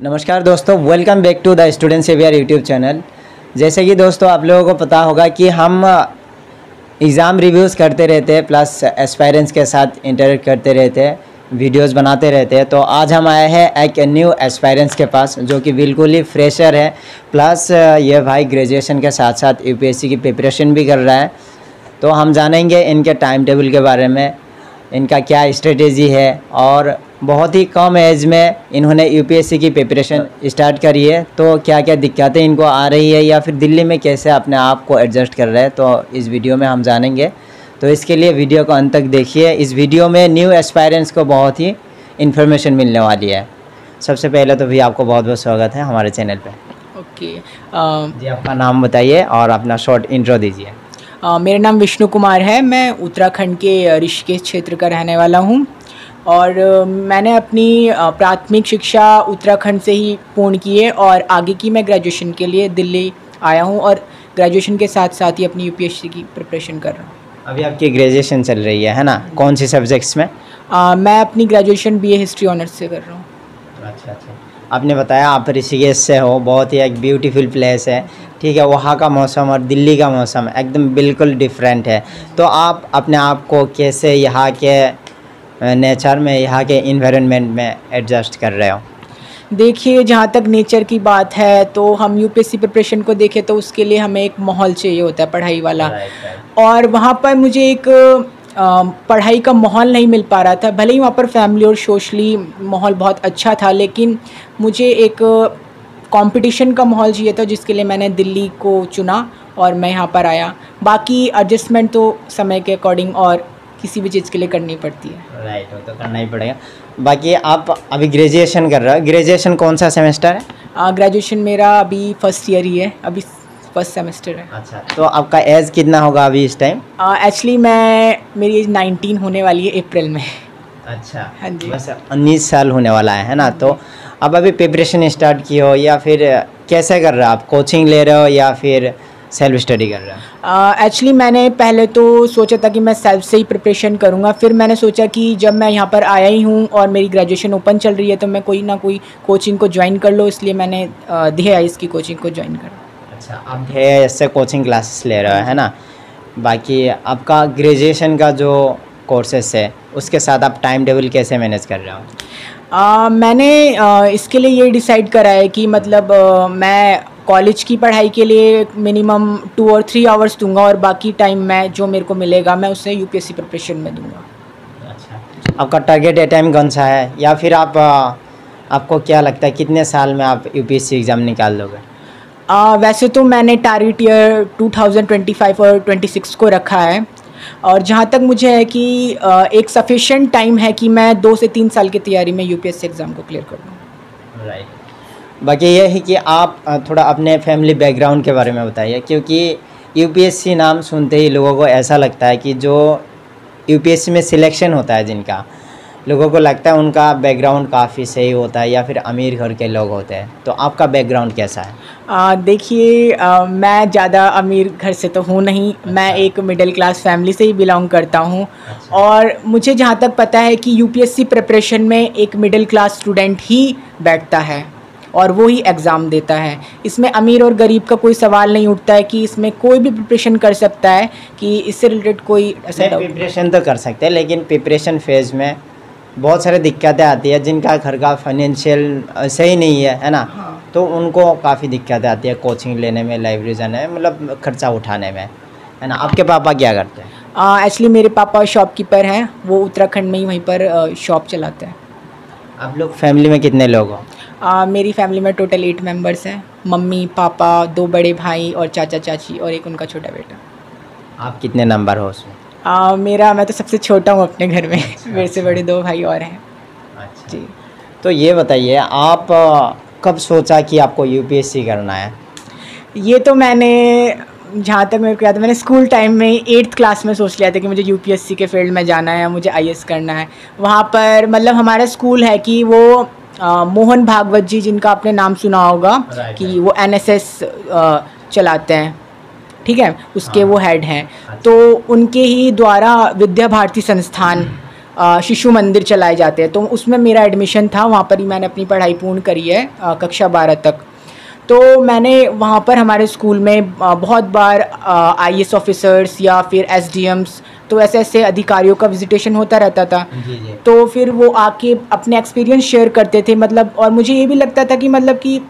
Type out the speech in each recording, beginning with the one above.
नमस्कार दोस्तों, welcome back to the student saviour YouTube channel. जैसे कि दोस्तों आप लोगों को पता होगा कि हम एग्ज़ाम रिव्यूज़ करते रहते हैं, प्लस एस्पायरेंट्स के साथ इंटरेक्ट करते रहते हैं, वीडियोस बनाते रहते हैं। तो आज हम आए हैं एक न्यू एस्पायरेंट्स के पास जो कि बिल्कुल ही फ्रेशर है, प्लस ये भाई ग्रेजुएशन के साथ साथ यूपीएससी की प्रिपरेशन भी कर रहा है। तो हम जानेंगे इनके टाइम टेबल के बारे में, इनका क्या स्ट्रेटेजी है, और बहुत ही कम एज में इन्होंने यूपीएससी की प्रिपरेशन स्टार्ट करी है। तो क्या क्या दिक्कतें इनको आ रही है या फिर दिल्ली में कैसे अपने आप को एडजस्ट कर रहे हैं, तो इस वीडियो में हम जानेंगे। तो इसके लिए वीडियो को अंत तक देखिए। इस वीडियो में न्यू एस्पायरेंट्स को बहुत ही इन्फॉर्मेशन मिलने वाली है। सबसे पहले तो भी आपको बहुत बहुत स्वागत है हमारे चैनल पे। ओके जी, आपका नाम बताइए और अपना शॉर्ट इंट्रो दीजिए। मेरा नाम विष्णु कुमार है। मैं उत्तराखंड के ऋषिकेश क्षेत्र का रहने वाला हूँ और मैंने अपनी प्राथमिक शिक्षा उत्तराखंड से ही पूर्ण की है और आगे की मैं ग्रेजुएशन के लिए दिल्ली आया हूँ और ग्रेजुएशन के साथ साथ ही अपनी यूपीएससी की प्रिपरेशन कर रहा हूँ। अभी आपकी ग्रेजुएशन चल रही है ना? कौन सी सब्जेक्ट्स में? मैं अपनी ग्रेजुएशन बीए हिस्ट्री ऑनर्स से कर रहा हूँ। अच्छा। आपने बताया आप ऋषिकेश से हो, बहुत ही एक ब्यूटीफुल प्लेस है, ठीक है। वहाँ का मौसम और दिल्ली का मौसम एकदम बिल्कुल डिफरेंट है। तो आप अपने आप को कैसे यहाँ के नेचर में, यहाँ के इन्वायरमेंट में एडजस्ट कर रहे हो? देखिए, जहाँ तक नेचर की बात है तो हम यूपीएससी प्रिपरेशन को देखें तो उसके लिए हमें एक माहौल चाहिए होता है पढ़ाई वाला। और वहाँ पर मुझे एक पढ़ाई का माहौल नहीं मिल पा रहा था। भले ही वहाँ पर फैमिली और सोशली माहौल बहुत अच्छा था, लेकिन मुझे एक कंपटीशन का माहौल चाहिए था, जिसके लिए मैंने दिल्ली को चुना और मैं यहाँ पर आया। बाकी एडजस्टमेंट तो समय के अकॉर्डिंग और किसी भी चीज़ के लिए करनी पड़ती है। राइट, वो तो करना ही पड़ेगा। बाकी आप अभी ग्रेजुएशन कर रहे हो, ग्रेजुएशन कौन सा सेमेस्टर है? ग्रेजुएशन मेरा अभी फर्स्ट ईयर ही है, अभी फर्स्ट सेमेस्टर है। अच्छा, तो आपका एज कितना होगा अभी इस टाइम? एक्चुअली मेरी एज 19 होने वाली है अप्रैल में। अच्छा, हाँ जी, बस 19 साल होने वाला है ना? तो अब अभी प्रिपरेशन स्टार्ट की हो या फिर कैसे कर रहे हो आप? कोचिंग ले रहे हो या फिर सेल्फ स्टडी कर रहे हो? एक्चुअली मैंने पहले तो सोचा था कि मैं सेल्फ से ही प्रिपरेशन करूँगा। फिर मैंने सोचा कि जब मैं यहाँ पर आया ही हूँ और मेरी ग्रेजुएशन ओपन चल रही है तो मैं कोई ना कोई कोचिंग को ज्वाइन कर लो, इसलिए मैंने DHIS की कोचिंग को ज्वाइन करा। अच्छा, आप DHIS से कोचिंग क्लासेस ले रहे हो, है ना? बाकी आपका ग्रेजुएशन का जो कोर्सेस है उसके साथ आप टाइम टेबल कैसे मैनेज कर रहे हो? मैंने इसके लिए ये डिसाइड करा है कि मतलब मैं कॉलेज की पढ़ाई के लिए मिनिमम 2 और 3 आवर्स दूंगा और बाकी टाइम मैं जो मेरे को मिलेगा मैं उसे यूपीएससी प्रिपरेशन में दूंगा। अच्छा, आपका टारगेट टाइम कौन सा है, या फिर आपको क्या लगता है कितने साल में आप यूपीएससी एग्ज़ाम निकाल दोगे? वैसे तो मैंने टारगेट ईयर 2025 और 26 को रखा है और जहाँ तक मुझे है कि एक सफिशिएंट टाइम है कि मैं 2 से 3 साल की तैयारी में यूपीएससी एग्ज़ाम को क्लियर कर दूँ। राइट। बाकी ये है कि आप थोड़ा अपने फैमिली बैकग्राउंड के बारे में बताइए, क्योंकि यूपीएससी नाम सुनते ही लोगों को ऐसा लगता है कि जो यूपीएससी में सिलेक्शन होता है जिनका, लोगों को लगता है उनका बैकग्राउंड काफ़ी सही होता है या फिर अमीर घर के लोग होते हैं। तो आपका बैकग्राउंड कैसा है? देखिए, मैं ज़्यादा अमीर घर से तो हूँ नहीं। अच्छा। मैं एक मिडिल क्लास फैमिली से ही बिलोंग करता हूँ। अच्छा। और मुझे जहाँ तक पता है कि यूपीएससी प्रिपरेशन में एक मिडिल क्लास स्टूडेंट ही बैठता है और वो ही एग्ज़ाम देता है। इसमें अमीर और गरीब का कोई सवाल नहीं उठता है कि इसमें कोई भी प्रिपरेशन कर सकता है, कि इससे रिलेटेड कोई ऐसा डाउट। प्रिपरेशन तो कर सकते हैं, लेकिन प्रिपरेशन फेज़ में बहुत सारी दिक्कतें आती है। जिनका घर का फाइनेंशियल सही नहीं है ना? हाँ। तो उनको काफ़ी दिक्कतें आती है कोचिंग लेने में, लाइब्रेरी जाने में, मतलब खर्चा उठाने में, है ना? आपके पापा क्या करते हैं? एक्चुअली मेरे पापा शॉपकीपर हैं, वो उत्तराखंड में ही वहीं पर शॉप चलाते हैं। आप लोग फैमिली में कितने लोग हो? मेरी फैमिली में टोटल 8 मेंबर्स हैं। मम्मी, पापा, 2 बड़े भाई और चाचा चाची और एक उनका छोटा बेटा। आप कितने नंबर हो उसमें? मैं तो सबसे छोटा हूँ अपने घर में। मेरे से बड़े 2 भाई और हैं। अच्छा जी। तो ये बताइए, आप कब सोचा कि आपको यूपीएससी करना है? ये तो मैंने, जहाँ तक मेरे को याद है, मैंने स्कूल टाइम में 8th क्लास में सोच लिया था कि मुझे यूपीएससी के फील्ड में जाना है, मुझे IAS करना है। वहाँ पर मतलब हमारा स्कूल है कि वो मोहन भागवत जी, जिनका आपने नाम सुना होगा, कि वो NSS चलाते हैं, ठीक है, उसके वो हेड हैं। तो उनके ही द्वारा विद्या भारती संस्थान शिशु मंदिर चलाए जाते हैं, तो उसमें मेरा एडमिशन था, वहाँ पर ही मैंने अपनी पढ़ाई पूर्ण करी है कक्षा 12 तक। तो मैंने वहाँ पर हमारे स्कूल में बहुत बार IAS ऑफिसर्स या फिर SDMs, तो ऐसे अधिकारियों का विजिटेशन होता रहता था। जी। तो फिर वो आके अपने एक्सपीरियंस शेयर करते थे, मतलब, और मुझे ये भी लगता था कि मतलब कि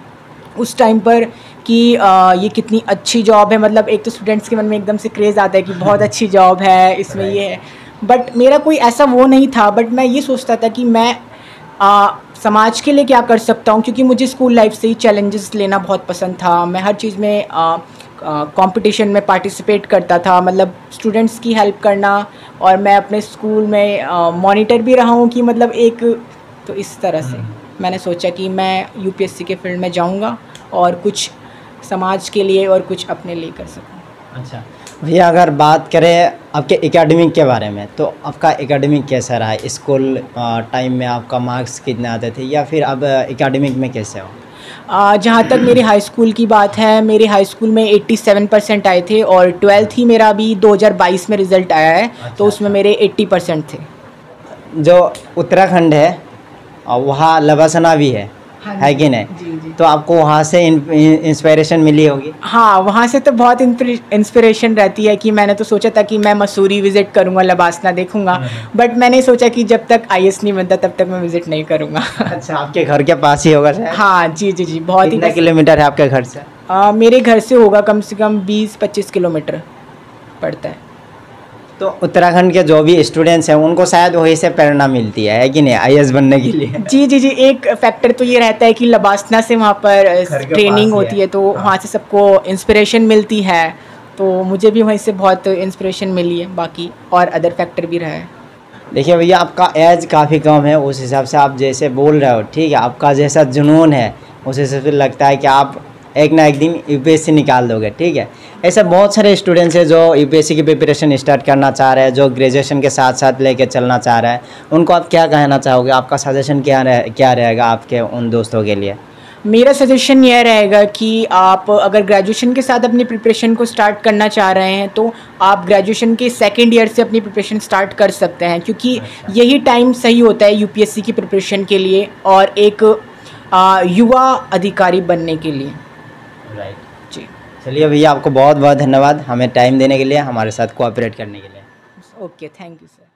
उस टाइम पर कि ये कितनी अच्छी जॉब है। मतलब एक तो स्टूडेंट्स के मन में एकदम से क्रेज़ आता है कि बहुत अच्छी जॉब है, इसमें ये है, बट मेरा कोई ऐसा वो नहीं था। बट मैं ये सोचता था कि मैं समाज के लिए क्या कर सकता हूँ, क्योंकि मुझे स्कूल लाइफ से ही चैलेंजेस लेना बहुत पसंद था। मैं हर चीज़ में कंपटीशन में पार्टिसिपेट करता था, मतलब स्टूडेंट्स की हेल्प करना, और मैं अपने स्कूल में मॉनिटर भी रहा हूँ कि मतलब एक, तो इस तरह से मैंने सोचा कि मैं UPSC के फील्ड में जाऊँगा और कुछ समाज के लिए और कुछ अपने लिए कर सकूँ। अच्छा भैया, अगर बात करें आपके एकेडमिक के बारे में, तो आपका एकेडमिक कैसा रहा है? स्कूल टाइम में आपका मार्क्स कितने आते थे, या फिर अब एकेडमिक में कैसे हो? जहाँ तक मेरे हाई स्कूल की बात है, मेरे हाई स्कूल में 87% आए थे, और 12th ही मेरा अभी 2022 में रिज़ल्ट आया है। अच्छा, तो उसमें मेरे 80% थे। जो उत्तराखंड है वहाँ लवासना भी है कि नहीं? जी। तो आपको वहाँ से इंस्पिरेशन मिली होगी? हाँ, वहाँ से तो बहुत इंस्पिरेशन रहती है कि मैंने तो सोचा था कि मैं मसूरी विज़िट करूँगा, लबासना देखूँगा, बट मैंने सोचा कि जब तक IAS नहीं बनता तब तक मैं विज़िट नहीं करूँगा। अच्छा, आपके घर के पास ही होगा शायद? हाँ जी, बहुत ही। कितने किलोमीटर है आपके घर से? मेरे घर से होगा कम से कम 20-25 किलोमीटर पड़ता है। तो उत्तराखंड के जो भी स्टूडेंट्स हैं उनको शायद वहीं से प्रेरणा मिलती है कि नहीं, IAS बनने के लिए? जी, एक फैक्टर तो ये रहता है कि लबासना से वहाँ पर ट्रेनिंग होती है, तो वहाँ से सबको इंस्पिरेशन मिलती है। तो मुझे भी वहीं से बहुत इंस्पिरेशन मिली है, बाकी और अदर फैक्टर भी रहा है। देखिए भैया, आपका एज काफ़ी कम है, उस हिसाब से आप जैसे बोल रहे हो, ठीक है, आपका जैसा जुनून है उस हिसाब से लगता है कि आप एक ना एक दिन UPSC निकाल दोगे, ठीक है। ऐसे बहुत सारे स्टूडेंट्स हैं जो UPSC की प्रिपरेशन स्टार्ट करना चाह रहे हैं, जो ग्रेजुएशन के साथ साथ लेके चलना चाह रहे हैं, उनको आप क्या कहना चाहोगे? आपका सजेशन क्या रहेगा आपके उन दोस्तों के लिए? मेरा सजेशन यह रहेगा कि आप अगर ग्रेजुएशन के साथ अपनी प्रिपरेशन को स्टार्ट करना चाह रहे हैं, तो आप ग्रेजुएशन के सेकेंड ईयर से अपनी प्रिपरेशन स्टार्ट कर सकते हैं, क्योंकि यही टाइम सही होता है UPSC की प्रिपरेशन के लिए और एक युवा अधिकारी बनने के लिए। राइट जी। चलिए भैया, आपको बहुत बहुत धन्यवाद हमें टाइम देने के लिए, हमारे साथ कोऑपरेट करने के लिए। Okay, thank you sir.